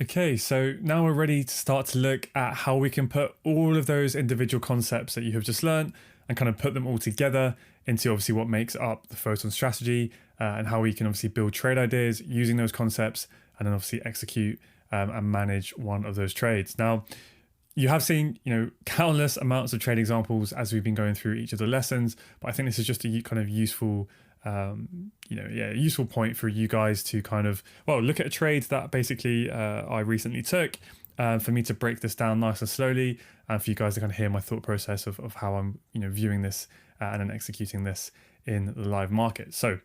Okay, so now we're ready to start to look at how we can put all of those individual concepts that you have just learned and kind of put them all together into obviously what makes up the Photon strategy, and how we can obviously build trade ideas using those concepts and then obviously execute and manage one of those trades. Now, you have seen, countless amounts of trade examples as we've been going through each of the lessons, but I think this is just a kind of useful, useful point for you guys to kind of, look at a trade that basically I recently took, for me to break this down nice and slowly, and for you guys to kind of hear my thought process of how I'm, viewing this and then executing this in the live market. So,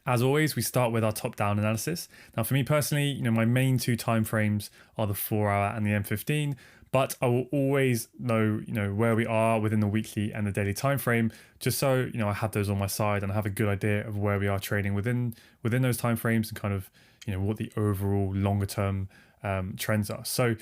as always, we start with our top-down analysis. Now, for me personally, my main two time frames are the 4-hour and the M15, but I will always know, where we are within the weekly and the daily time frame, just so I have those on my side and I have a good idea of where we are trading within those time frames and kind of what the overall longer term trends are. So,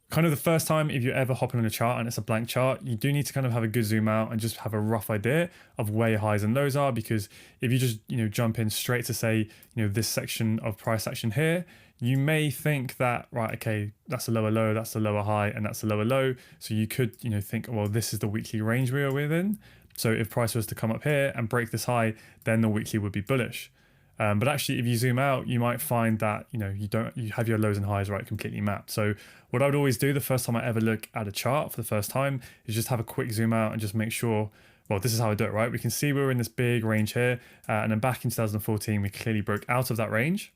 kind of the first time, if you're ever hopping on a chart and it's a blank chart, you do need to kind of have a good zoom out and just have a rough idea of where your highs and lows are. Because if you just, jump in straight to say, this section of price action here, you may think that, right, okay, that's a lower low, that's a lower high, and that's a lower low. So you could, think, well, this is the weekly range we are within. So if price was to come up here and break this high, then the weekly would be bullish. But actually, if you zoom out, you might find that, you have your lows and highs right completely mapped. So what I would always do the first time I ever look at a chart for the first time is just have a quick zoom out and just make sure, well, this is how I do it, right? We can see we're in this big range here. And then back in 2014, we clearly broke out of that range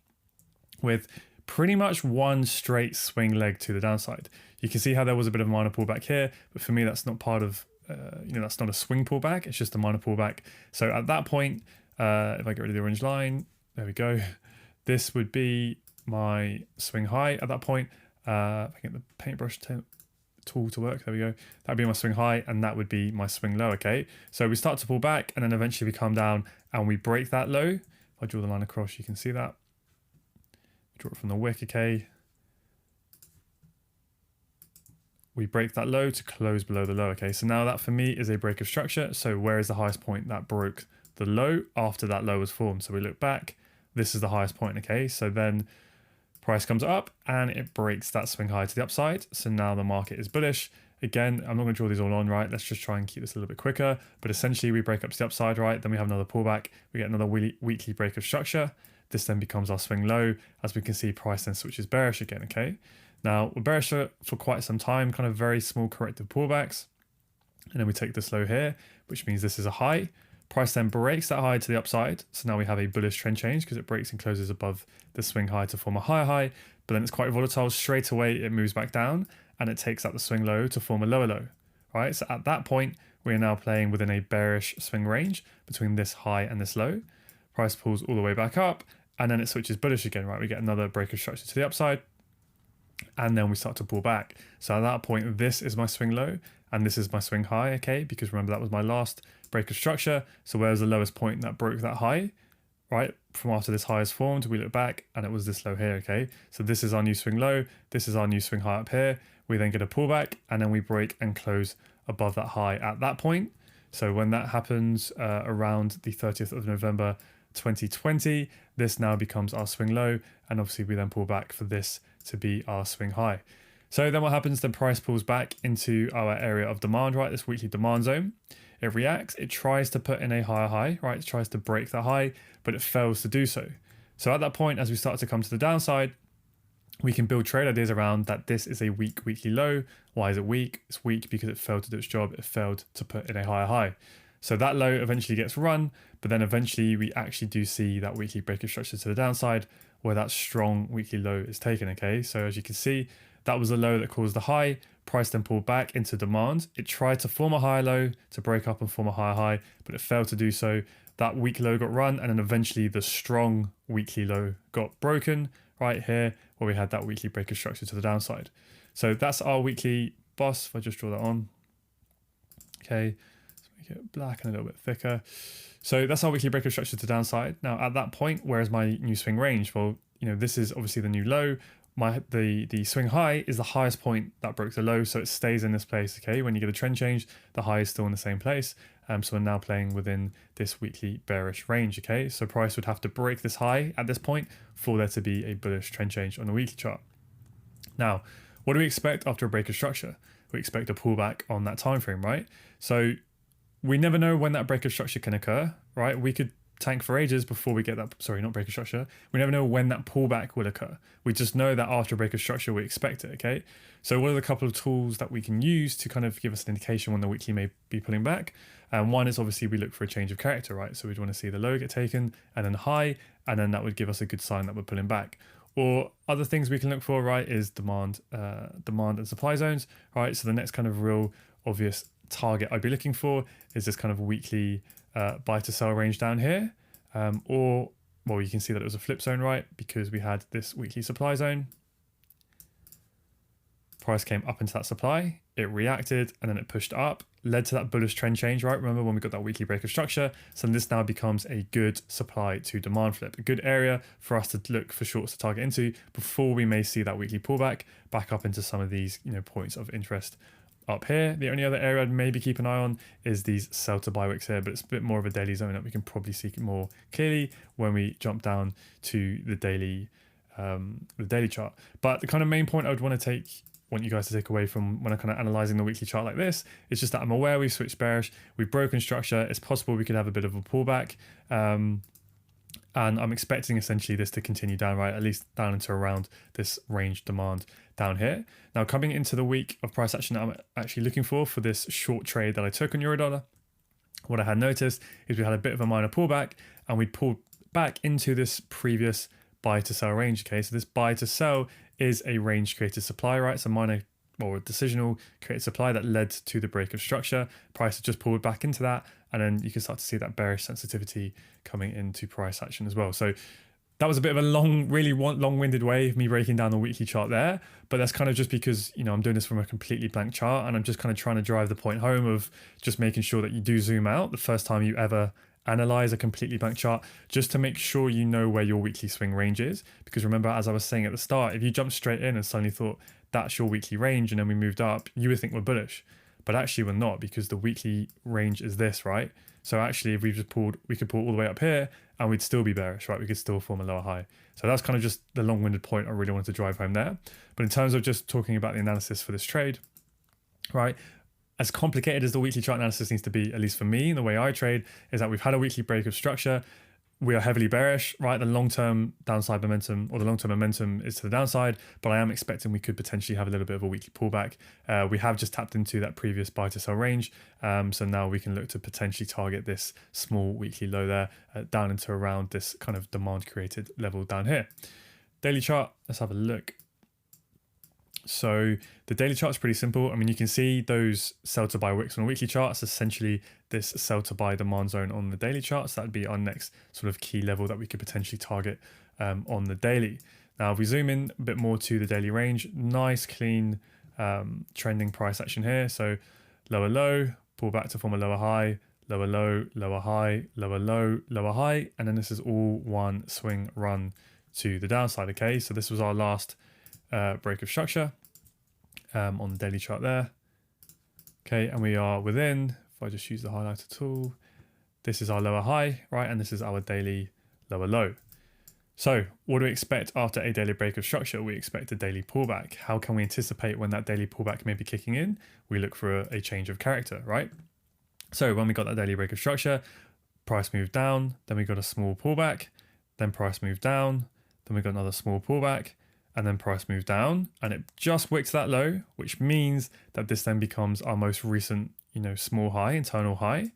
with pretty much one straight swing leg to the downside. You can see how there was a bit of a minor pullback here, but for me, that's not part of, that's not a swing pullback. It's just a minor pullback. So at that point, if I get rid of the orange line, there we go. This would be my swing high at that point. If I get the paintbrush tool to work, there we go. That'd be my swing high, and that would be my swing low, okay? So we start to pull back, and then eventually we come down, and we break that low. If I draw the line across, you can see that. Draw it from the wick, okay? We break that low to close below the low, okay? So now that for me is a break of structure. So where is the highest point that broke the low after that low was formed? So we look back, this is the highest point, okay? So then price comes up and it breaks that swing high to the upside. So now the market is bullish. Again, I'm not going to draw these all on, right? Let's just try and keep this a little bit quicker. But essentially we break up to the upside, right? Then we have another pullback. We get another weekly break of structure. This then becomes our swing low. As we can see, price then switches bearish again, okay? Now we're bearish for quite some time, kind of very small corrective pullbacks. And then we take this low here, which means this is a high. Price then breaks that high to the upside. So now we have a bullish trend change because it breaks and closes above the swing high to form a higher high. But then it's quite volatile. Straight away, it moves back down and it takes out the swing low to form a lower low, right? So at that point, we are now playing within a bearish swing range between this high and this low. Price pulls all the way back up and then it switches bullish again, right? We get another break of structure to the upside and then we start to pull back. So at that point, this is my swing low and this is my swing high, okay? Because remember, that was my last break of structure. So where's the lowest point that broke that high, right? From after this high is formed, we look back and it was this low here, okay? So this is our new swing low. This is our new swing high up here. We then get a pullback and then we break and close above that high at that point. So when that happens around the 30th of November, 2020, this now becomes our swing low. And obviously we then pull back for this to be our swing high. So then what happens, the price pulls back into our area of demand, right? This weekly demand zone. It reacts, it tries to put in a higher high, right? It tries to break that high, but it fails to do so. So at that point, as we start to come to the downside, we can build trade ideas around that this is a weak weekly low. Why is it weak? It's weak because it failed to do its job. It failed to put in a higher high. So that low eventually gets run, but then eventually we actually do see that weekly break of structure to the downside where that strong weekly low is taken, okay? So as you can see, that was the low that caused the high. Price then pulled back into demand. It tried to form a higher low to break up and form a higher high, but it failed to do so. That weak low got run, and then eventually the strong weekly low got broken right here where we had that weekly break of structure to the downside. So that's our weekly boss. If I just draw that on, okay, let's make it black and a little bit thicker. So that's our weekly break of structure to the downside. Now at that point, where is my new swing range? Well, this is obviously the new low. The swing high is the highest point that broke the low, so it stays in this place, okay? When you get a trend change, the high is still in the same place. So we're now playing within this weekly bearish range, okay? So price would have to break this high at this point for there to be a bullish trend change on the weekly chart. Now, what do we expect after a break of structure? We expect a pullback on that time frame, right? So we never know when that break of structure can occur, right? We could tank for ages before we get that, sorry, not break of structure. We never know when that pullback will occur. We just know that after a break of structure, we expect it, okay? So what are the couple of tools that we can use to kind of give us an indication when the weekly may be pulling back? One is obviously we look for a change of character, right? So we'd want to see the low get taken and then high, and then that would give us a good sign that we're pulling back. Or other things we can look for, right, is demand and supply zones, right? So the next kind of real obvious target I'd be looking for is this kind of weekly buy to sell range down here. Or, well, you can see that it was a flip zone, right? Because we had this weekly supply zone. Price came up into that supply, it reacted, and then it pushed up, led to that bullish trend change, right? Remember when we got that weekly break of structure? So this now becomes a good supply to demand flip, a good area for us to look for shorts to target into before we may see that weekly pullback back up into some of these, points of interest up here. The only other area I'd maybe keep an eye on is these sell to buy wicks here, but it's a bit more of a daily zone that we can probably see more clearly when we jump down to the daily chart. But the kind of main point I would want you guys to take away from when I'm kind of analyzing the weekly chart like this, it's just that I'm aware we've switched bearish, we've broken structure, it's possible we could have a bit of a pullback, and I'm expecting essentially this to continue down, right, at least down into around this range demand down here. Now coming into the week of price action that I'm actually looking for this short trade that I took on Eurodollar, what I had noticed is we had a bit of a minor pullback and we pulled back into this previous buy to sell range. Okay, so this buy to sell is a range created supply, right? It's a minor or a decisional created supply that led to the break of structure. Price has just pulled back into that, and then you can start to see that bearish sensitivity coming into price action as well. So that was a bit of a long-winded way of me breaking down the weekly chart there, but that's kind of just because, I'm doing this from a completely blank chart, and I'm just kind of trying to drive the point home of just making sure that you do zoom out the first time you ever analyze a completely blank chart, just to make sure you know where your weekly swing range is. Because remember, as I was saying at the start, if you jumped straight in and suddenly thought that's your weekly range and then we moved up, you would think we're bullish, but actually we're not, because the weekly range is this, right? So actually, if we just we could pull all the way up here and we'd still be bearish, right? We could still form a lower high. So that's kind of just the long-winded point I really wanted to drive home there. But in terms of just talking about the analysis for this trade, right, as complicated as the weekly chart analysis needs to be, at least for me, the way I trade, is that we've had a weekly break of structure. We are heavily bearish, right? The long-term downside momentum, or the long-term momentum, is to the downside, but I am expecting we could potentially have a little bit of a weekly pullback. We have just tapped into that previous buy to sell range, so now we can look to potentially target this small weekly low there, down into around this kind of demand created level down here. Daily chart, let's have a look. So the daily chart is pretty simple. I mean, you can see those sell to buy wicks on a weekly chart. It's essentially this sell to buy demand zone on the daily chart. So that'd be our next sort of key level that we could potentially target on the daily. Now, if we zoom in a bit more to the daily range, nice, clean, trending price action here. So lower low, pull back to form a lower high, lower low, lower high, lower low, lower high. And then this is all one swing run to the downside. Okay, so this was our last break of structure on the daily chart there. Okay, and we are within, if I just use the highlighter tool, this is our lower high, right? And this is our daily lower low. So what do we expect after a daily break of structure? We expect a daily pullback. How can we anticipate when that daily pullback may be kicking in? We look for a change of character, right? So when we got that daily break of structure, price moved down, then we got a small pullback, then price moved down, then we got another small pullback, and then price moved down, and it just wicked that low, which means that this then becomes our most recent, small high, internal high.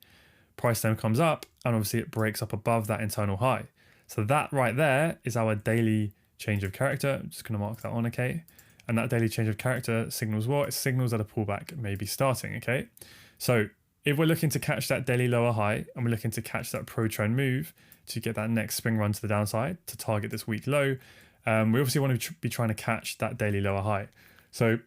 Price then comes up, and obviously it breaks up above that internal high. So that right there is our daily change of character. I'm just going to mark that on, okay? And that daily change of character signals what? It signals that a pullback may be starting, okay? So if we're looking to catch that daily lower high, and we're looking to catch that pro trend move to get that next spring run to the downside to target this week low, we obviously want to be trying to catch that daily lower high. So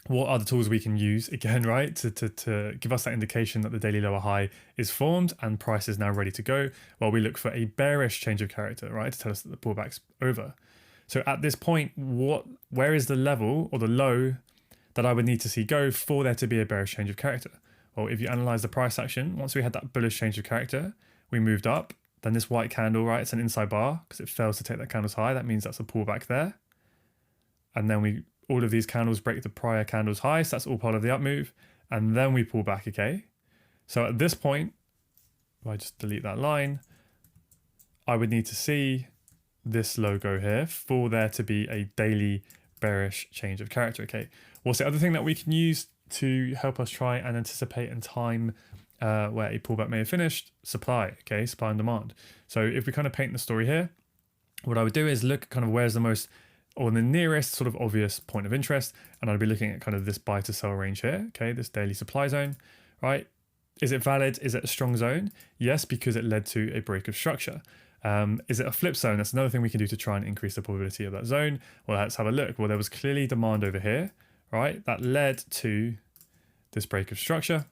what are the tools we can use, again, right, to give us that indication that the daily lower high is formed and price is now ready to go? Well, we look for a bearish change of character, right, to tell us that the pullback's over. So at this point, where is the level or the low that I would need to see go for there to be a bearish change of character? Well, if you analyze the price action, once we had that bullish change of character, we moved up. Then this white candle, right, it's an inside bar because it fails to take that candle's high. That means that's a pullback there. And then we all of these candles break the prior candle's high, so that's all part of the up move, and then we pull back, okay? So at this point, if I just delete that line, I would need to see this logo here for there to be a daily bearish change of character, okay? What's the other thing that we can use to help us try and anticipate and time where a pullback may have finished? Supply, okay? Supply and demand. So if we kind of paint the story here, what I would do is look kind of where's the most or the nearest sort of obvious point of interest, and I'd be looking at kind of this buy to sell range here, okay? This daily supply zone, right? Is it valid? Is it a strong zone? Yes, because it led to a break of structure. Is it a flip zone? That's another thing we can do to try and increase the probability of that zone. Well, let's have a look. Well, there was clearly demand over here, right? That led to this break of structure.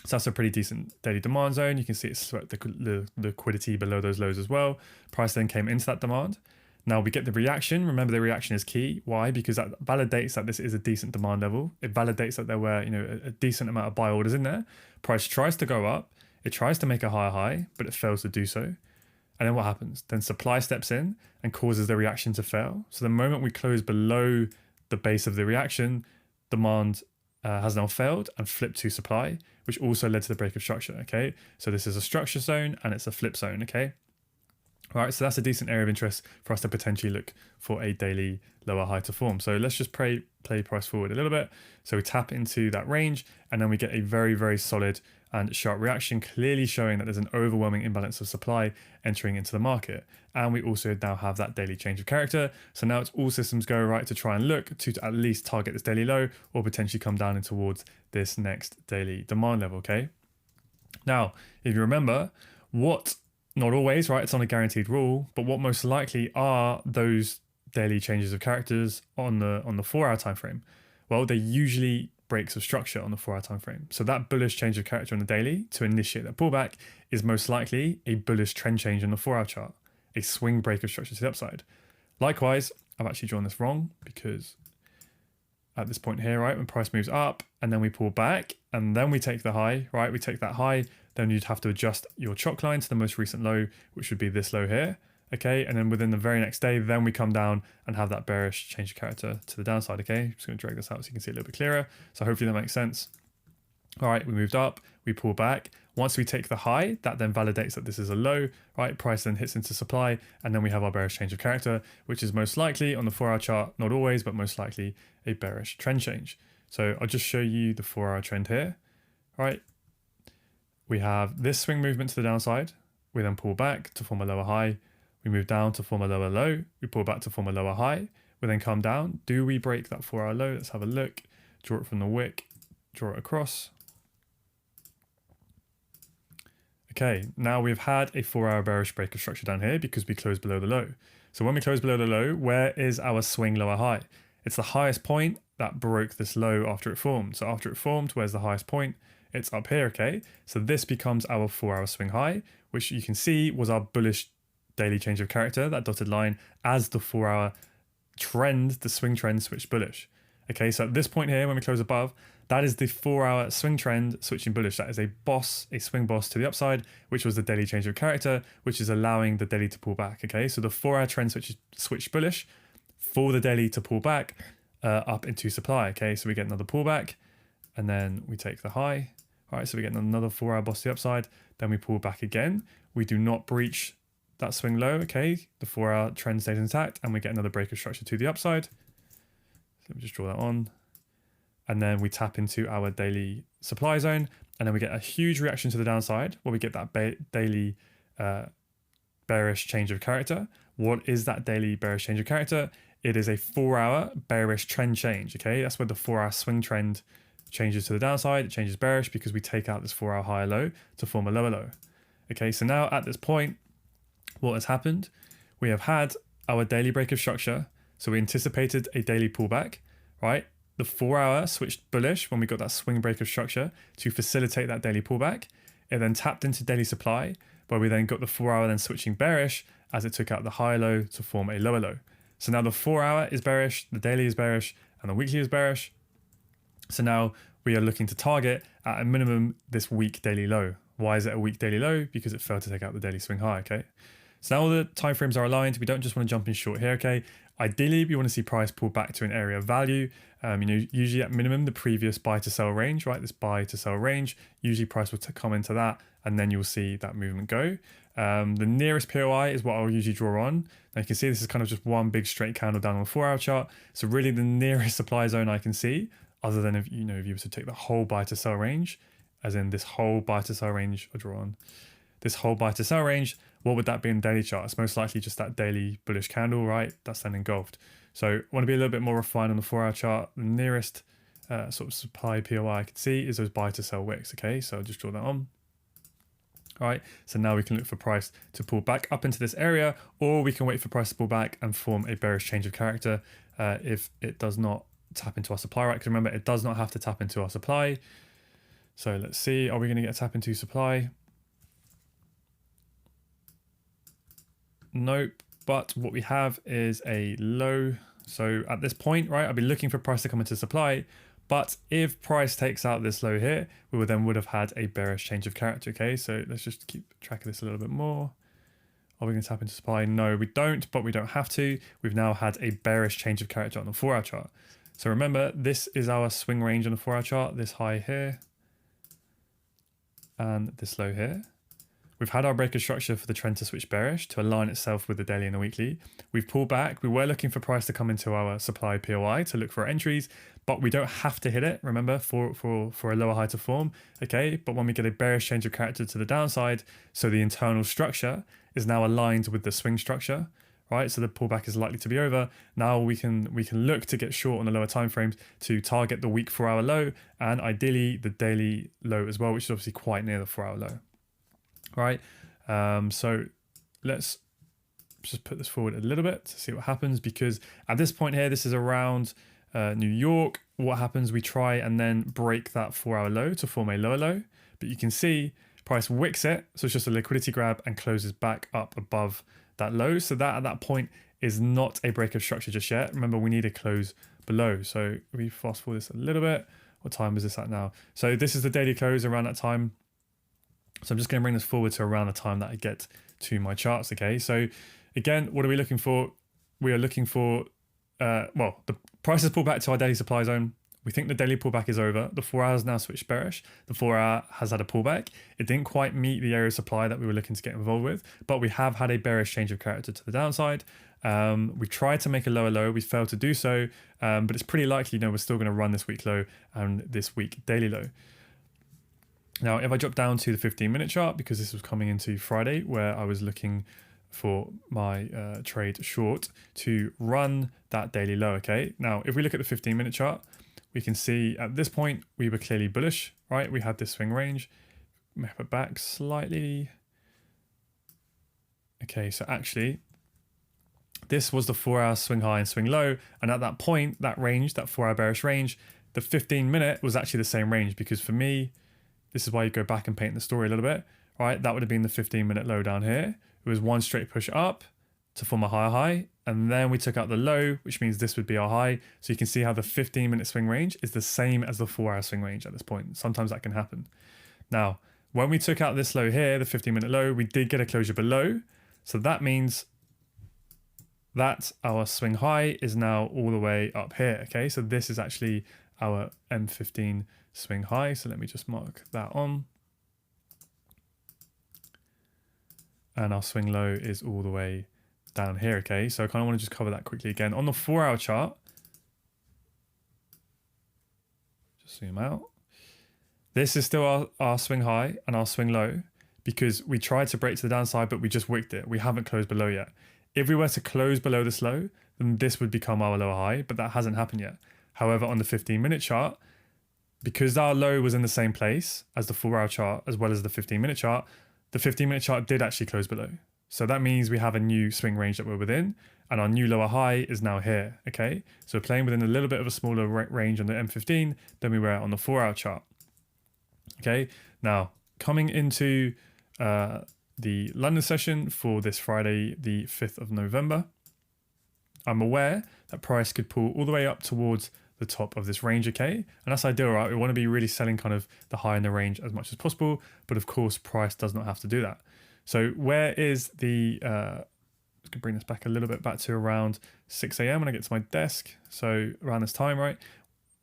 So that's a pretty decent daily demand zone. You can see it's swept the liquidity below those lows as well. Price then came into that demand. Now we get the reaction. Remember, the reaction is key. Why? Because that validates that this is a decent demand level. It validates that there were, a decent amount of buy orders in there. Price tries to go up. It tries to make a higher high, but it fails to do so. And then what happens? Then supply steps in and causes the reaction to fail. So the moment we close below the base of the reaction, demand has now failed and flipped to supply, which also led to the break of structure, okay? So this is a structure zone and it's a flip zone, okay? All right, so that's a decent area of interest for us to potentially look for a daily lower high to form. So let's just play price forward a little bit. So we tap into that range and then we get a very, very solid and sharp reaction, clearly showing that there's an overwhelming imbalance of supply entering into the market. And we also now have that daily change of character. So now it's all systems go right to try and look to at least target this daily low or potentially come down in towards this next daily demand level, okay? Now, if you remember, not always, right? It's not a guaranteed rule, but what most likely are those daily changes of characters on the 4-hour time frame? Well, they usually breaks of structure on the 4-hour time frame. So that bullish change of character on the daily to initiate that pullback is most likely a bullish trend change on the 4-hour chart, a swing break of structure to the upside. Likewise, I've actually drawn this wrong because at this point here, right, when price moves up and then we pull back and then we take the high, right, we take that high, then you'd have to adjust your chalk line to the most recent low, which would be this low here, okay? And then within the very next day, then we come down and have that bearish change of character to the downside, okay? I'm just gonna drag this out so you can see a little bit clearer. So hopefully that makes sense. All right, we moved up, we pull back. Once we take the high, that then validates that this is a low, right? Price then hits into supply, and then we have our bearish change of character, which is most likely on the 4-hour chart, not always, but most likely a bearish trend change. So I'll just show you the 4-hour trend here, right? We have this swing movement to the downside. We then pull back to form a lower high. We move down to form a lower low. We pull back to form a lower high. We then come down. Do we break that 4-hour low? Let's have a look. Draw it from the wick, draw it across. Okay, now we've had a 4-hour bearish break of structure down here because we closed below the low. So when we close below the low, where is our swing lower high? It's the highest point that broke this low after it formed. So after it formed, where's the highest point? It's up here, okay? So this becomes our 4-hour swing high, which you can see was our bullish daily change of character, that dotted line, as the 4-hour trend, the swing trend switched bullish. Okay, so at this point here, when we close above, that is the 4-hour swing trend switching bullish. That is a swing boss to the upside, which was the daily change of character, which is allowing the daily to pull back, okay? So the 4-hour trend switched bullish for the daily to pull back up into supply, okay? So we get another pullback, and then we take the high. All right, so we get another 4-hour boss to the upside, then we pull back again. We do not breach that swing low, okay? The 4-hour trend stays intact, and we get another break of structure to the upside. So let me just draw that on. And then we tap into our daily supply zone, and then we get a huge reaction to the downside where we get that daily bearish change of character. What is that daily bearish change of character? It is a 4-hour bearish trend change, okay? That's where the 4-hour swing trend changes to the downside. It changes bearish because we take out this 4-hour higher low to form a lower low. Okay, so now at this point, what has happened? We have had our daily break of structure. So we anticipated a daily pullback, right? The 4-hour switched bullish when we got that swing break of structure to facilitate that daily pullback. It then tapped into daily supply, where we then got the 4-hour then switching bearish as it took out the high low to form a lower low. So now the 4-hour is bearish, the daily is bearish, and the weekly is bearish. So now we are looking to target at a minimum this weak daily low. Why is it a weak daily low? Because it failed to take out the daily swing high, okay? So now all the timeframes are aligned. We don't just want to jump in short here, okay? Ideally, we want to see price pull back to an area of value. Usually at minimum, the previous buy to sell range, right? This buy to sell range, usually price will come into that, and then you'll see that movement go. The nearest POI is what I'll usually draw on. Now you can see this is kind of just one big straight candle down on the 4-hour chart. So really the nearest supply zone I can see, other than if you were to take the whole buy to sell range, as in this whole buy to sell range, I'll draw on this whole buy to sell range, what would that be in the daily chart? It's most likely just that daily bullish candle, right? That's then engulfed. So I want to be a little bit more refined on the 4-hour chart. The nearest sort of supply POI I can see is those buy to sell wicks. Okay, so I'll just draw that on. All right, so now we can look for price to pull back up into this area, or we can wait for price to pull back and form a bearish change of character if it does not tap into our supply, right? Because remember, it does not have to tap into our supply. So let's see, are we going to get a tap into supply? Nope, but what we have is a low. So at this point, right, I'll be looking for price to come into supply. But if price takes out this low here, we would have had a bearish change of character. Okay, so let's just keep track of this a little bit more. Are we going to tap into supply? No, we don't, but we don't have to. We've now had a bearish change of character on the 4-hour chart. So remember, this is our swing range on the 4-hour chart, this high here and this low here. We've had our breaker structure for the trend to switch bearish to align itself with the daily and the weekly. We've pulled back. We were looking for price to come into our supply POI to look for entries, but we don't have to hit it, remember, for a lower high to form, okay? But when we get a bearish change of character to the downside, so the internal structure is now aligned with the swing structure, right? So the pullback is likely to be over. Now we can look to get short on the lower time frames to target the week 4-hour low and ideally the daily low as well, which is obviously quite near the 4-hour low. Right, so let's just put this forward a little bit to see what happens, because at this point here, this is around New York. What happens? We try and then break that 4-hour low to form a lower low, but you can see price wicks it, so it's just a liquidity grab and closes back up above that low. So that at that point is not a break of structure just yet. Remember, we need a close below. So we fast forward this a little bit. What time is this at now? So this is the daily close around that time. So I'm just going to bring this forward to around the time that I get to my charts, okay? So again, what are we looking for? We are looking for, well, the price has pulled back to our daily supply zone. We think the daily pullback is over. The 4 hours now switched bearish. The 4-hour has had a pullback. It didn't quite meet the area of supply that we were looking to get involved with, but we have had a bearish change of character to the downside. We tried to make a lower low. We failed to do so, but it's pretty likely, we're still going to run this week low and this week daily low. Now, if I drop down to the 15-minute chart, because this was coming into Friday where I was looking for my trade short to run that daily low, okay? Now, if we look at the 15-minute chart, we can see at this point, we were clearly bullish, right? We had this swing range. Map it back slightly. Okay, so actually, this was the 4-hour swing high and swing low. And at that point, that range, that 4-hour bearish range, the 15-minute was actually the same range, because for me, this is why you go back and paint the story a little bit, right? That would have been the 15-minute low down here. It was one straight push up to form a higher high. And then we took out the low, which means this would be our high. So you can see how the 15-minute swing range is the same as the 4-hour swing range at this point. Sometimes that can happen. Now, when we took out this low here, the 15-minute low, we did get a closure below. So that means that our swing high is now all the way up here, okay? So this is actually our M15 swing high. So let me just mark that on. And our swing low is all the way down here, okay? So I kind of want to just cover that quickly again. On the 4-hour chart, just zoom out. This is still our swing high and our swing low, because we tried to break to the downside, but we just wicked it. We haven't closed below yet. If we were to close below this low, then this would become our lower high, but that hasn't happened yet. However, on the 15-minute chart, because our low was in the same place as the 4-hour chart, as well as the 15-minute chart, the 15-minute chart did actually close below. So that means we have a new swing range that we're within, and our new lower high is now here, okay? So we're playing within a little bit of a smaller range on the M15 than we were on the 4-hour chart, okay? Now, coming into the London session for this Friday, the 5th of November, I'm aware that price could pull all the way up towards the top of this range, okay? And that's ideal, right? We want to be really selling kind of the high in the range as much as possible, but of course, price does not have to do that. So where is the Just gonna bring this back a little bit back to around 6 a.m. when I get to my desk. So around this time, right?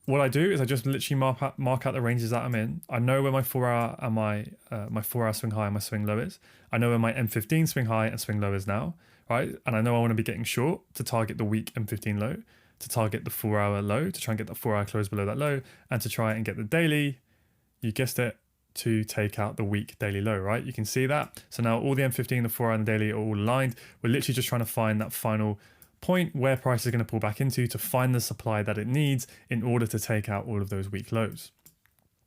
What I do is I just literally mark out the ranges that I'm in. I know where my 4-hour and my 4-hour swing high and my swing low is. I know where my M15 swing high and swing low is now, right? And I know I want to be getting short to target the weak M15 low, to target the 4-hour low, to try and get the 4-hour close below that low, and to try and get the daily, you guessed it, to take out the weak daily low, right? You can see that. So now all the M15, the 4-hour and the daily are all aligned. We're literally just trying to find that final point where price is going to pull back into to find the supply that it needs in order to take out all of those weak lows.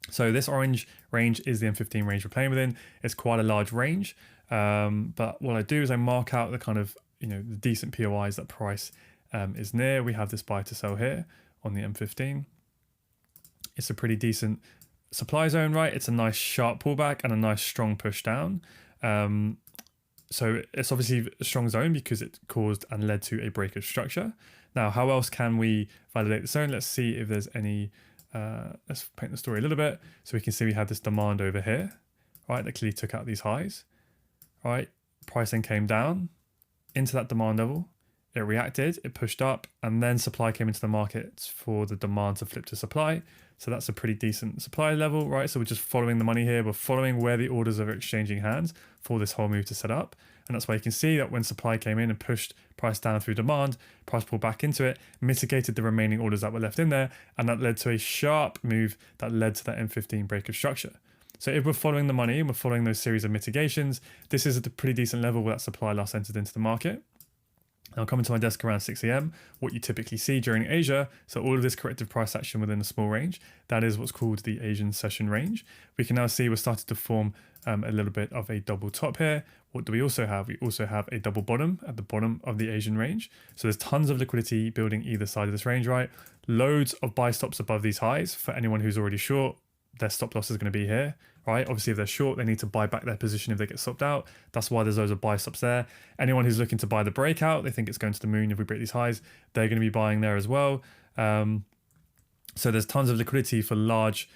So this orange range is the M15 range we're playing within. It's quite a large range, but what I do is I mark out the kind of, the decent POIs that price is near. We have this buy to sell here on the M15. It's a pretty decent supply zone, right? It's a nice sharp pullback and a nice strong push down. So it's obviously a strong zone because it caused and led to a break of structure. Now, how else can we validate the zone? Let's see if there's any, let's paint the story a little bit. So we can see we had this demand over here, right? That clearly took out these highs, right? Pricing came down into that demand level. It reacted, it pushed up, and then supply came into the market for the demand to flip to supply. So that's a pretty decent supply level, right? So we're just following the money here. We're following where the orders are exchanging hands for this whole move to set up. And that's why you can see that when supply came in and pushed price down through demand, price pulled back into it, mitigated the remaining orders that were left in there. And that led to a sharp move that led to that M15 break of structure. So if we're following the money and we're following those series of mitigations, this is at a pretty decent level where that supply last entered into the market. Now coming to my desk around 6 a.m, what you typically see during Asia, so all of this corrective price action within a small range, that is what's called the Asian session range. We can now see we're starting to form a little bit of a double top here. What do we also have? We also have a double bottom at the bottom of the Asian range. So there's tons of liquidity building either side of this range, right? Loads of buy stops above these highs. For anyone who's already short, their stop loss is going to be here, right? Obviously, if they're short, they need to buy back their position if they get stopped out. That's why there's loads of buy stops there. Anyone who's looking to buy the breakout, they think it's going to the moon if we break these highs, they're going to be buying there as well. So there's tons of liquidity for large,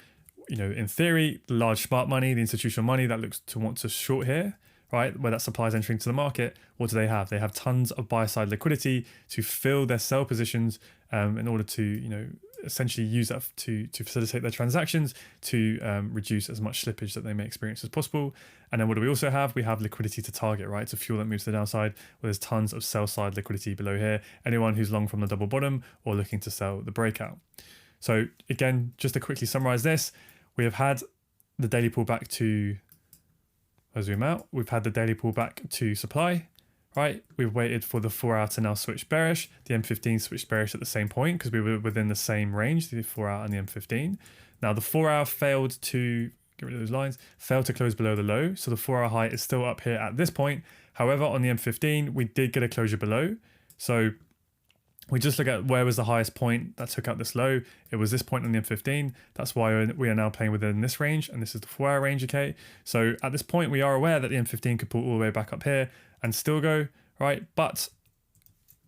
in theory, large smart money, the institutional money that looks to want to short here, right? Where that supply is entering to the market. What do they have? They have tons of buy side liquidity to fill their sell positions in order to, essentially use that to facilitate their transactions, to reduce as much slippage that they may experience as possible. And then what do we also have? We have liquidity to target, right? To fuel that moves to the downside, where there's tons of sell side liquidity below here. Anyone who's long from the double bottom or looking to sell the breakout. So again, just to quickly summarize this, we have had the daily pullback to, I'll zoom out, we've had the daily pullback to supply, right? We've waited for the 4-hour to now switch bearish. The M15 switched bearish at the same point because we were within the same range, the 4-hour and the M15. Now the 4-hour failed to, get rid of those lines, failed to close below the low. So the 4-hour high is still up here at this point. However, on the M15, we did get a closure below. So we just look at where was the highest point that took out this low. It was this point on the M15. That's why we are now playing within this range. And this is the 4-hour range, okay? So at this point, we are aware that the M15 could pull all the way back up here and still go, right? But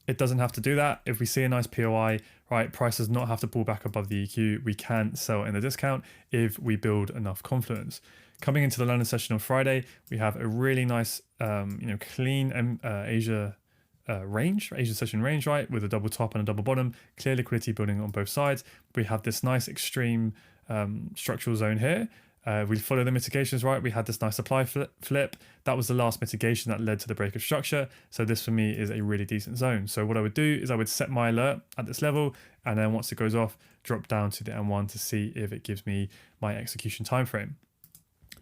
it doesn't have to do that. If we see a nice POI, right, price does not have to pull back above the EQ. We can sell in the discount if we build enough confidence. Coming into the London session on Friday, we have a really nice, clean Asia Asian session range, right, with a double top and a double bottom, clear liquidity building on both sides. We have this nice extreme structural zone here. We follow the mitigations, right? We had this nice supply flip. That was the last mitigation that led to the break of structure. So this for me is a really decent zone. So what I would do is I would set my alert at this level, and then once it goes off, drop down to the M1 to see if it gives me my execution time frame.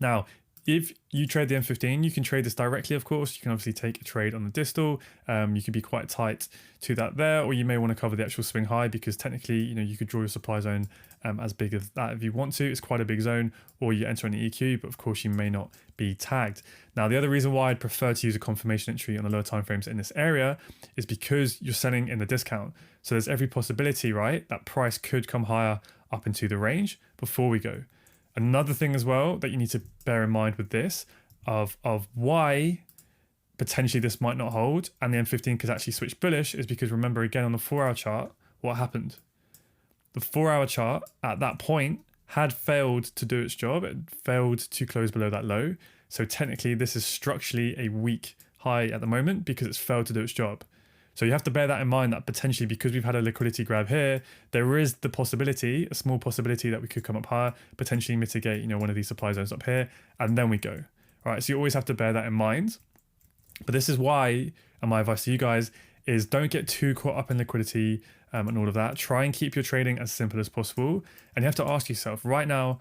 Now, if you trade the M15, you can trade this directly, of course. You can obviously take a trade on the distal. You can be quite tight to that there, or you may want to cover the actual swing high because technically, you could draw your supply zone as big as that if you want to. It's quite a big zone, or you enter an EQ, but of course you may not be tagged. Now, the other reason why I'd prefer to use a confirmation entry on the lower timeframes in this area is because you're selling in the discount. So there's every possibility, right, that price could come higher up into the range before we go. Another thing as well that you need to bear in mind with this of why potentially this might not hold and the M15 could actually switch bullish is because remember again on the 4-hour chart, what happened? The 4-hour chart at that point had failed to do its job. It failed to close below that low. So technically this is structurally a weak high at the moment because it's failed to do its job. So you have to bear that in mind, that potentially because we've had a liquidity grab here, there is the possibility, a small possibility, that we could come up higher, potentially mitigate, one of these supply zones up here, and then we go. All right, so you always have to bear that in mind. But this is why, and my advice to you guys is don't get too caught up in liquidity and all of that. Try and keep your trading as simple as possible. And you have to ask yourself right now,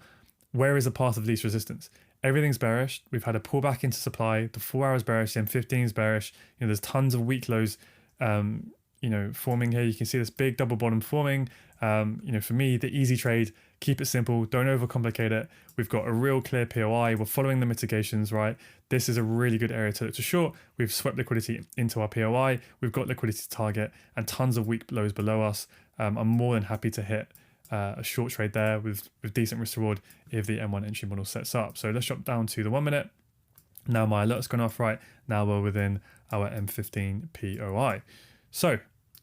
where is the path of least resistance? Everything's bearish. We've had a pullback into supply. The 4 hours bearish, the M15 is bearish. There's tons of weak lows forming here. You can see this big double bottom forming. For me, the easy trade, keep it simple, don't overcomplicate it. We've got a real clear POI. We're following the mitigations, right? This is a really good area to look to short. We've swept liquidity into our POI. We've got liquidity to target and tons of weak lows below us. I'm more than happy to hit a short trade there with decent risk reward if the M1 entry model sets up. So let's drop down to the 1 minute. Now my alert's gone off, right? Now we're within our M15 POI. So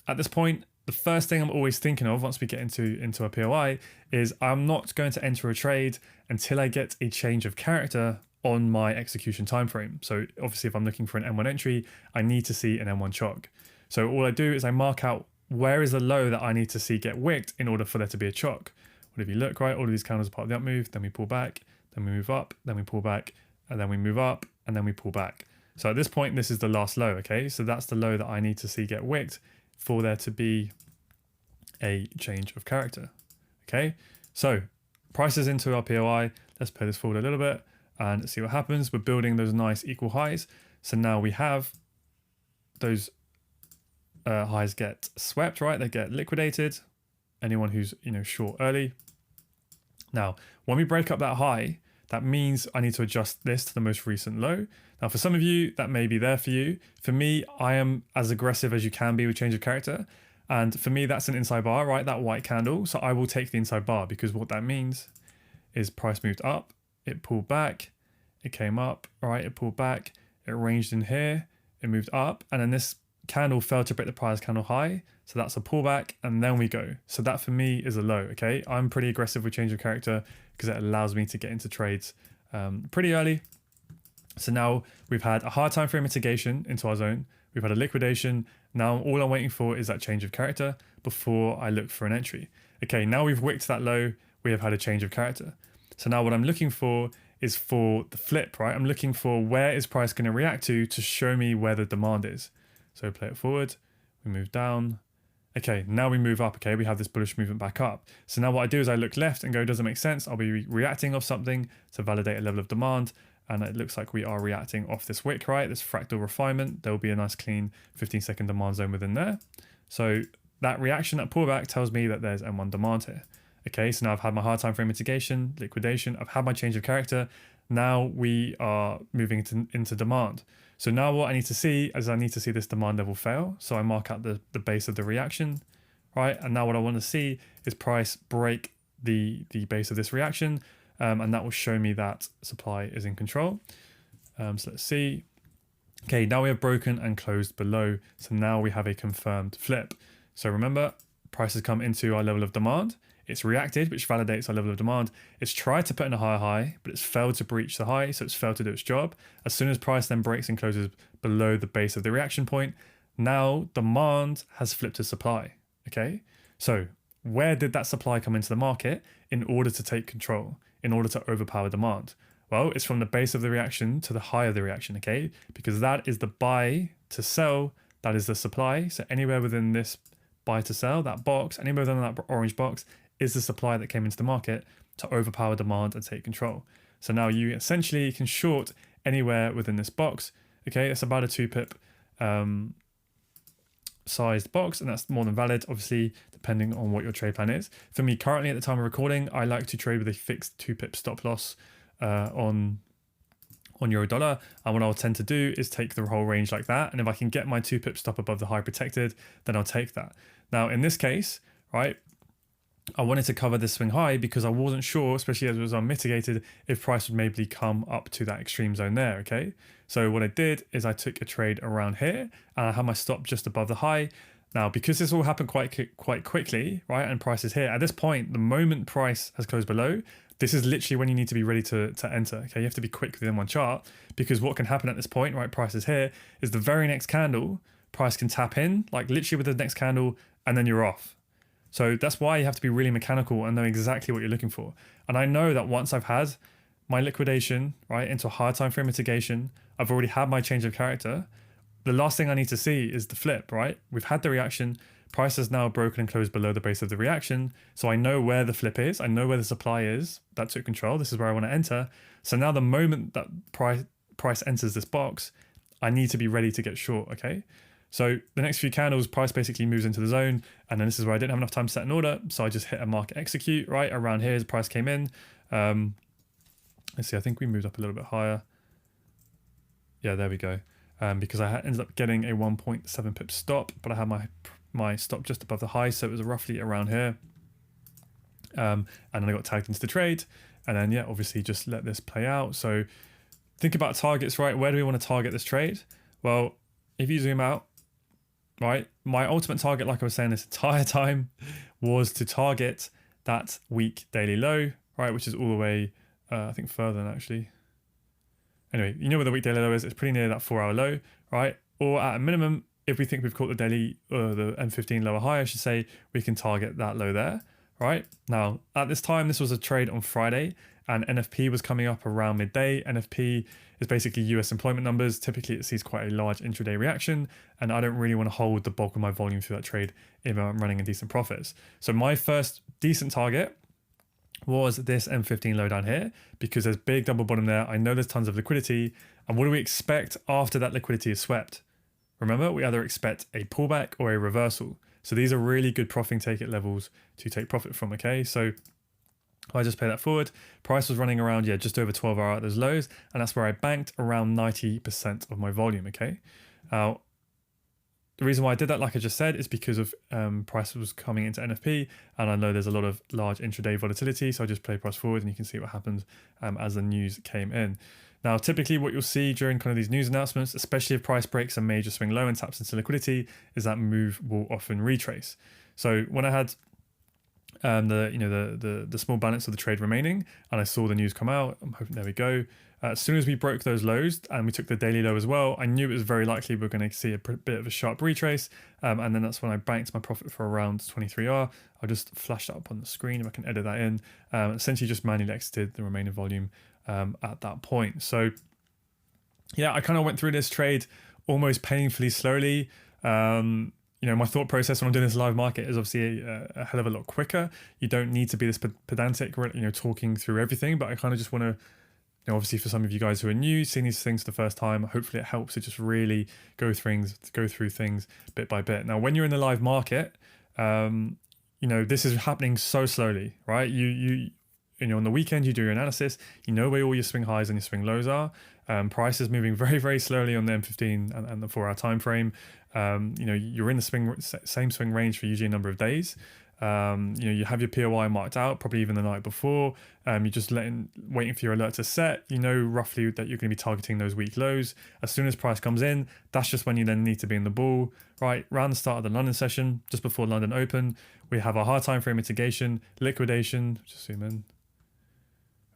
at this point, the first thing I'm always thinking of once we get into a POI is I'm not going to enter a trade until I get a change of character on my execution time frame. So obviously if I'm looking for an M1 entry, I need to see an M1 chog. So all I do is I mark out where is the low that I need to see get wicked in order for there to be a chog. But if you look, right, all of these candles are part of the up move, then we pull back, then we move up, then we pull back, and then we move up, and then we pull back. So at this point, this is the last low, okay? So that's the low that I need to see get wicked for there to be a change of character, okay? So price is into our POI. Let's play this forward a little bit and see what happens. We're building those nice equal highs. So now we have those highs get swept, right? They get liquidated. Anyone who's, short early. Now, when we break up that high, that means I need to adjust this to the most recent low. Now, for some of you, that may be there for you. For me, I am as aggressive as you can be with change of character. And for me, that's an inside bar, right? That white candle. So I will take the inside bar because what that means is price moved up, it pulled back, it came up, all right? It pulled back, it ranged in here, it moved up, and then this candle failed to break the price candle high. So that's a pullback, and then we go. So that for me is a low, okay? I'm pretty aggressive with change of character because it allows me to get into trades pretty early. So now we've had a hard time frame mitigation into our zone. We've had a liquidation. Now all I'm waiting for is that change of character before I look for an entry. Okay, now we've wicked that low. We have had a change of character. So now what I'm looking for is for the flip, right? I'm looking for where is price going to react to show me where the demand is. So play it forward. We move down. Okay, now we move up, okay? We have this bullish movement back up. So now what I do is I look left and go, does it make sense? I'll be reacting off something to validate a level of demand. And it looks like we are reacting off this wick, right? This fractal refinement. There will be a nice clean 15-second demand zone within there. So that reaction, that pullback tells me that there's M1 demand here. Okay, so now I've had my hard time frame mitigation, liquidation. I've had my change of character. Now we are moving into demand. So now what I need to see is I need to see this demand level fail. So I mark out the base of the reaction, right? And now what I want to see is price break the base of this reaction. And that will show me that supply is in control. So let's see. Okay, now we have broken and closed below. So now we have a confirmed flip. So remember, price has come into our level of demand. It's reacted, which validates our level of demand. It's tried to put in a higher high, but it's failed to breach the high, so it's failed to do its job. As soon as price then breaks and closes below the base of the reaction point, now demand has flipped to supply, okay? So where did that supply come into the market in order to take control, in order to overpower demand? Well, it's from the base of the reaction to the high of the reaction, okay? Because that is the buy to sell, that is the supply. So anywhere within this buy to sell, that box, anywhere within that orange box, is the supply that came into the market to overpower demand and take control. So now you essentially can short anywhere within this box. Okay, it's about a 2-pip sized box, and that's more than valid, obviously, depending on what your trade plan is. For me, currently at the time of recording, I like to trade with a fixed 2-pip stop loss on euro dollar. And what I'll tend to do is take the whole range like that. And if I can get my 2-pip stop above the high protected, then I'll take that. Now, in this case, right, I wanted to cover this swing high because I wasn't sure, especially as it was unmitigated, if price would maybe come up to that extreme zone there, okay? So what I did is I took a trade around here and I had my stop just above the high. Now, because this all happened quite quickly, right, and price is here, at this point, the moment price has closed below, this is literally when you need to be ready to enter, okay? You have to be quick within one chart, because what can happen at this point, right, price is here, is the very next candle, price can tap in, like literally with the next candle, and then you're off. So that's why you have to be really mechanical and know exactly what you're looking for. And I know that once I've had my liquidation, right, into a higher time frame mitigation, I've already had my change of character. The last thing I need to see is the flip, right? We've had the reaction, price has now broken and closed below the base of the reaction. So I know where the flip is, I know where the supply is that took control. This is where I want to enter. So now the moment that price enters this box, I need to be ready to get short, okay? So the next few candles, price basically moves into the zone, and then this is where I didn't have enough time to set an order, so I just hit a market execute, right? Around here as price came in. Let's see, I think we moved up a little bit higher. Yeah, there we go. Because I ended up getting a 1.7 pip stop, but I had my stop just above the high, so it was roughly around here. And then I got tagged into the trade, and then yeah, obviously just let this play out. So think about targets, right? Where do we want to target this trade? Well, if you zoom out, right, my ultimate target, like I was saying this entire time, was to target that week daily low, right, which is all the way, I think further than actually. Anyway, you know where the week daily low is, it's pretty near that 4 hour low, right? Or at a minimum, if we think we've caught the daily, the M15 lower high, I should say, we can target that low there, right? Now, at this time, this was a trade on Friday, and NFP was coming up around midday. NFP is basically US employment numbers. Typically, it sees quite a large intraday reaction, and I don't really want to hold the bulk of my volume through that trade if I'm running in decent profits. So my first decent target was this M15 low down here, because there's big double bottom there. I know there's tons of liquidity. And what do we expect after that liquidity is swept? Remember, we either expect a pullback or a reversal. So these are really good profiting take-it levels to take profit from, okay? So I just play that forward. Price was running around, yeah, just over 12 hour at those lows. And that's where I banked around 90% of my volume, okay? Now, the reason why I did that, like I just said, is because of price was coming into NFP, and I know there's a lot of large intraday volatility, so I just play price forward, and you can see what happened as the news came in. Now, typically what you'll see during kind of these news announcements, especially if price breaks a major swing low and taps into liquidity, is that move will often retrace. So when I had the small balance of the trade remaining, and I saw the news come out, I'm hoping, there we go. As soon as we broke those lows and we took the daily low as well, I knew it was very likely we were going to see a bit of a sharp retrace. And then that's when I banked my profit for around 23R. I'll just flash that up on the screen if I can edit that in. Essentially just manually exited the remaining volume at that point. So yeah, I kind of went through this trade almost painfully slowly. My thought process when I'm doing this live market is obviously a hell of a lot quicker. You don't need to be this pedantic, talking through everything, but I kind of just want to, obviously for some of you guys who are new, seeing these things for the first time, hopefully it helps to just really go through things bit by bit. Now, when you're in the live market, this is happening so slowly, right? On the weekend, you do your analysis, you know where all your swing highs and your swing lows are. Price is moving very, very slowly on the M15 and the 4 hour time frame. You're in the same swing range for usually a number of days. You have your POI marked out, probably even the night before. You're just waiting for your alert to set. You know roughly that you're going to be targeting those weak lows. As soon as price comes in, that's just when you then need to be in the bull, right? Around the start of the London session, just before London Open, we have our high time frame mitigation, liquidation, just zoom in.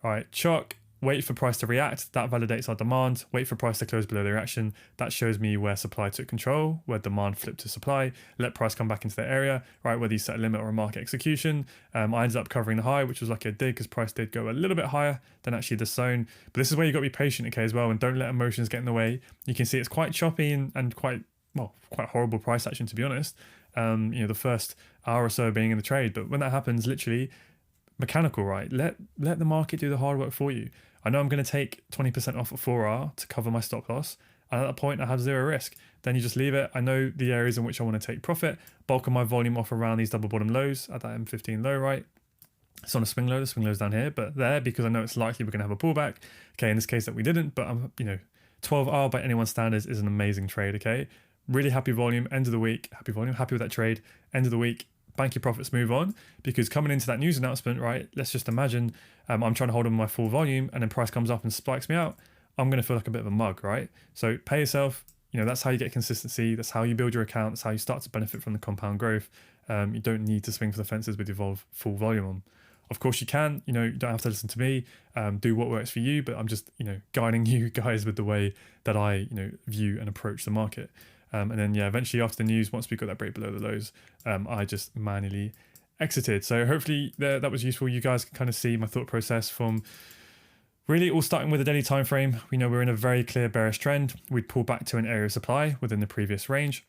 All right, chalk, wait for price to react. That validates our demand. Wait for price to close below the reaction. That shows me where supply took control, where demand flipped to supply. Let price come back into the area, right? Whether you set a limit or a market execution. I ended up covering the high, which was lucky I did because price did go a little bit higher than actually the zone. But this is where you got to be patient, okay, as well, and don't let emotions get in the way. You can see it's quite choppy and quite horrible price action, to be honest. The first hour or so being in the trade, but when that happens, literally mechanical, right? Let the market do the hard work for you. I know I'm going to take 20% off at 4R to cover my stop loss. And at that point, I have zero risk. Then you just leave it. I know the areas in which I want to take profit, bulk of my volume off around these double bottom lows at that M15 low, right? It's on a swing low, the swing low's down here, but there, because I know it's likely we're going to have a pullback. Okay, in this case that we didn't, but 12R by anyone's standards is an amazing trade, okay? Really happy volume, end of the week, happy volume, happy with that trade, end of the week, bank your profits, move on, because coming into that news announcement, right, let's just imagine I'm trying to hold on my full volume and then price comes up and spikes me out. I'm going to feel like a bit of a mug, right? So pay yourself, that's how you get consistency. That's how you build your account. That's how you start to benefit from the compound growth. You don't need to swing for the fences with your full volume on. Of course you can, you don't have to listen to me, do what works for you, but I'm just, guiding you guys with the way that I, view and approach the market. And then, eventually after the news, once we got that break below the lows, I just manually exited. So hopefully that was useful. You guys can kind of see my thought process from really all starting with a daily time frame. We know we're in a very clear bearish trend. We'd pull back to an area of supply within the previous range.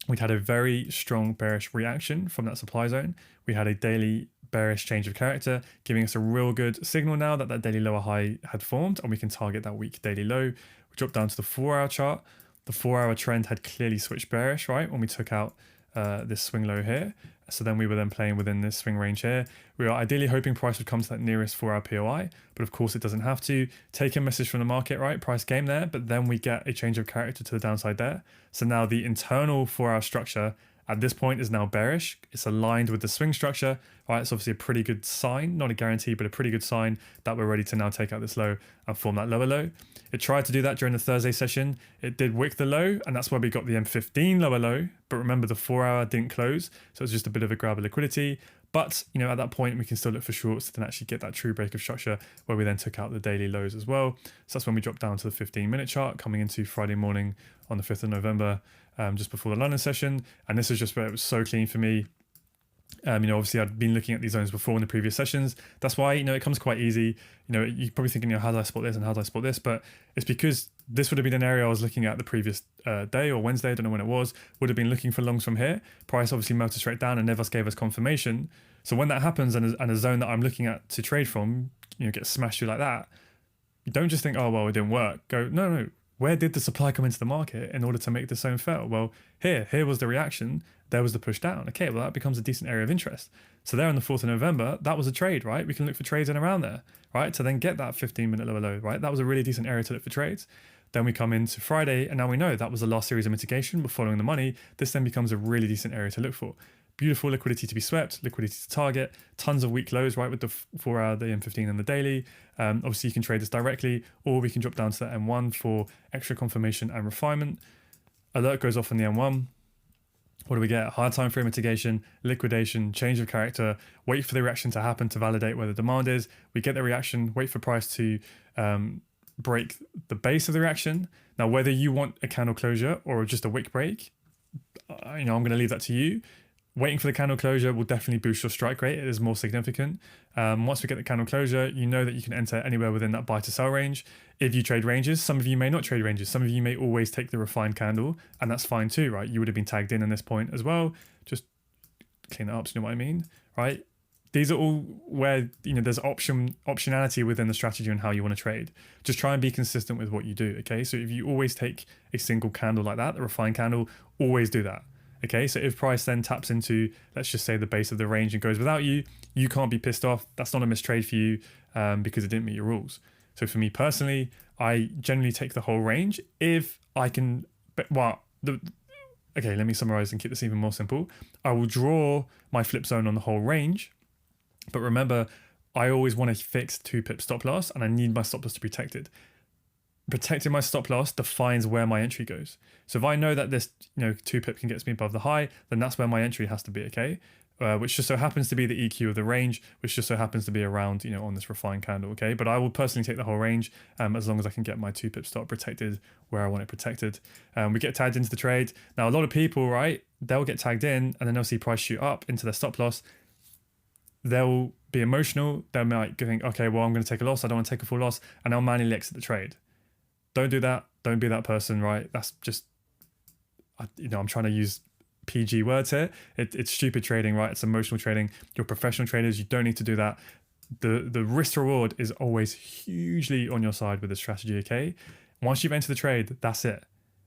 We'd had a very strong bearish reaction from that supply zone. We had a daily bearish change of character, giving us a real good signal now that daily lower high had formed, and we can target that weak daily low. We dropped down to the 4-hour chart. The 4-hour trend had clearly switched bearish, right, when we took out this swing low here. So then we were then playing within this swing range here. We are ideally hoping price would come to that nearest 4-hour POI, but of course it doesn't have to. Take a message from the market, right? Price game there, but then we get a change of character to the downside there. So now the internal 4-hour structure at this point is now bearish. It's aligned with the swing structure, right? It's obviously a pretty good sign, not a guarantee, but a pretty good sign that we're ready to now take out this low and form that lower low. It tried to do that during the Thursday session. It did wick the low, and that's why we got the M15 lower low. But remember, the 4-hour didn't close, so it's just a bit of a grab of liquidity. But, at that point, we can still look for shorts to then actually get that true break of structure where we then took out the daily lows as well. So that's when we dropped down to the 15-minute chart coming into Friday morning on the 5th of November, just before the London session. And this is just where it was so clean for me. Obviously I'd been looking at these zones before in the previous sessions. That's why, it comes quite easy. You're probably thinking, how do I spot this and how do I spot this? But it's because this would have been an area I was looking at the previous day or Wednesday, I don't know when it was, would have been looking for longs from here. Price obviously melted straight down and never gave us confirmation. So when that happens and a zone that I'm looking at to trade from, gets smashed through like that, you don't just think, oh, well, it didn't work. Go, no. Where did the supply come into the market in order to make this zone fail? Well, here was the reaction. There was the push down. Okay, well, that becomes a decent area of interest. So there on the 4th of November, that was a trade, right? We can look for trades in around there, right? To then get that 15-minute lower low, right? That was a really decent area to look for trades. Then we come into Friday, and now we know that was the last series of mitigation. We're following the money. This then becomes a really decent area to look for. Beautiful liquidity to be swept, liquidity to target, tons of weak lows, right, with the 4-hour, the M15 and the daily. Obviously, you can trade this directly, or we can drop down to the M1 for extra confirmation and refinement. Alert goes off on the M1. What do we get? Higher time frame mitigation, liquidation, change of character, wait for the reaction to happen to validate where the demand is. We get the reaction, wait for price to break the base of the reaction. Now, whether you want a candle closure or just a wick break, I'm going to leave that to you. Waiting for the candle closure will definitely boost your strike rate. It is more significant. Once we get the candle closure, you know that you can enter anywhere within that buy to sell range. If you trade ranges, some of you may not trade ranges. Some of you may always take the refined candle, and that's fine too, right? You would have been tagged in this point as well. Just clean it up, so you know what I mean, right? These are all where, there's optionality within the strategy on how you want to trade. Just try and be consistent with what you do, okay? So if you always take a single candle like that, the refined candle, always do that. Okay, so if price then taps into, let's just say, the base of the range and goes without you, you can't be pissed off. That's not a mistrade for you because it didn't meet your rules. So for me personally, I generally take the whole range if I can. Okay, let me summarize and keep this even more simple. I will draw my flip zone on the whole range, but remember, I always want a fixed 2-pip stop loss, and I need my stop loss to be protected. Protecting my stop loss defines where my entry goes. So if I know that this 2-pip can get me above the high, then that's where my entry has to be, okay? Which just so happens to be the EQ of the range, which just so happens to be around, on this refined candle, okay? But I will personally take the whole range as long as I can get my 2-pip stop protected where I want it protected. We get tagged into the trade. Now, a lot of people, right, they'll get tagged in and then they'll see price shoot up into their stop loss. They'll be emotional. They might think, okay, well, I'm going to take a loss. I don't want to take a full loss, and I'll manually exit the trade. Don't do that. Don't be that person, right? That's just, I'm trying to use PG words here. It's stupid trading, right? It's emotional trading. You're professional traders. You don't need to do that. The risk to reward is always hugely on your side with the strategy, okay? Once you've entered the trade, that's it,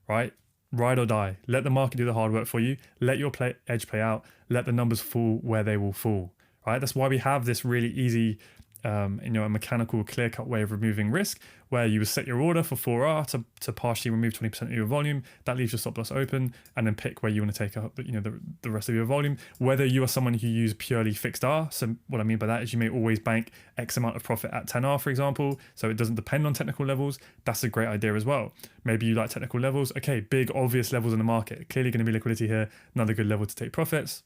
right? Ride or die. Let the market do the hard work for you. Let your edge play out. Let the numbers fall where they will fall, right? That's why we have this really easy a mechanical clear-cut way of removing risk, where you would set your order for 4R to partially remove 20% of your volume. That leaves your stop loss open, and then pick where you want to take up the rest of your volume. Whether you are someone who use purely fixed R, so what I mean by that is you may always bank X amount of profit at 10R, for example, so it doesn't depend on technical levels. That's a great idea as well. Maybe you like technical levels. Okay, big obvious levels in the market. Clearly going to be liquidity here. Another good level to take profits.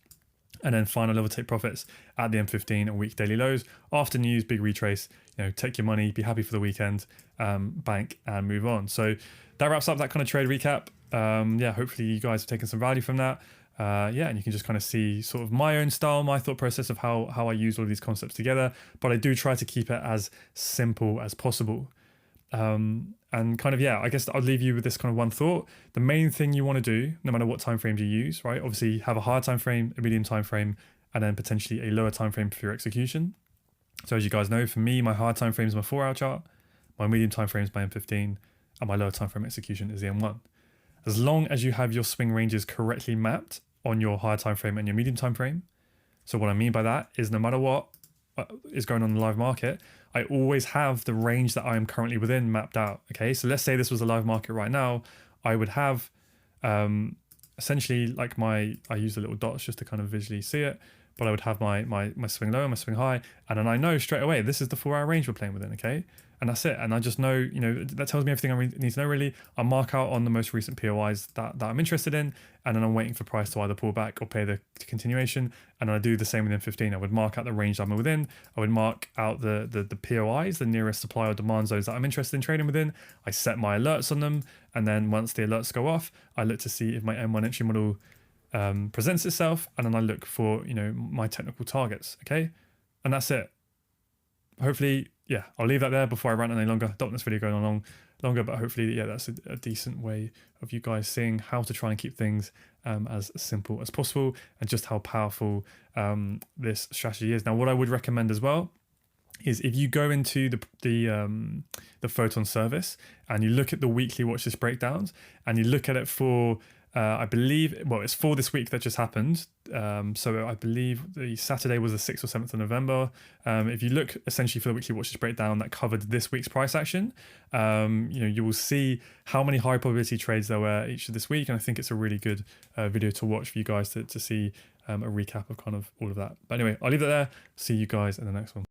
And then final level take profits at the M15 and week daily lows. After news, big retrace, take your money, be happy for the weekend, bank and move on. So that wraps up that kind of trade recap. Hopefully you guys have taken some value from that. And you can just kind of see sort of my own style, my thought process of how I use all of these concepts together. But I do try to keep it as simple as possible. And kind of, I guess I'll leave you with this kind of one thought. The main thing you want to do, no matter what time frames you use, right? Obviously have a higher time frame, a medium time frame, and then potentially a lower time frame for your execution. So as you guys know, for me, my higher time frame is my 4-hour chart, my medium time frame is my M15, and my lower time frame execution is the M1. As long as you have your swing ranges correctly mapped on your higher time frame and your medium time frame. So what I mean by that is no matter what is going on in the live market, I always have the range that I am currently within mapped out. Okay, so let's say this was a live market right now, I would have essentially like I use the little dots just to kind of visually see it, but I would have my swing low and my swing high, and then I know straight away this is the 4-hour range we're playing within. Okay, and that's it. And I just know, that tells me everything I need to know really. I mark out on the most recent POIs that I'm interested in, and then I'm waiting for price to either pull back or pay the continuation. And I do the same with M15. I would mark out the range I'm within. I would mark out the POIs, the nearest supply or demand zones that I'm interested in trading within. I set my alerts on them, and then once the alerts go off, I look to see if my M1 entry model presents itself, and then I look for my technical targets. Okay, and that's it. Hopefully, I'll leave that there before I rant any longer. Don't want this video going on longer, but hopefully, that's a decent way of you guys seeing how to try and keep things as simple as possible, and just how powerful this strategy is. Now, what I would recommend as well is if you go into the Photon service and you look at the weekly watch list breakdowns, and you look at it for I believe, it's for this week that just happened. So I believe the Saturday was the 6th or 7th of November. If you look essentially for the weekly watch list breakdown that covered this week's price action, you will see how many high probability trades there were each of this week. And I think it's a really good video to watch for you guys to see a recap of kind of all of that. But anyway, I'll leave it there. See you guys in the next one.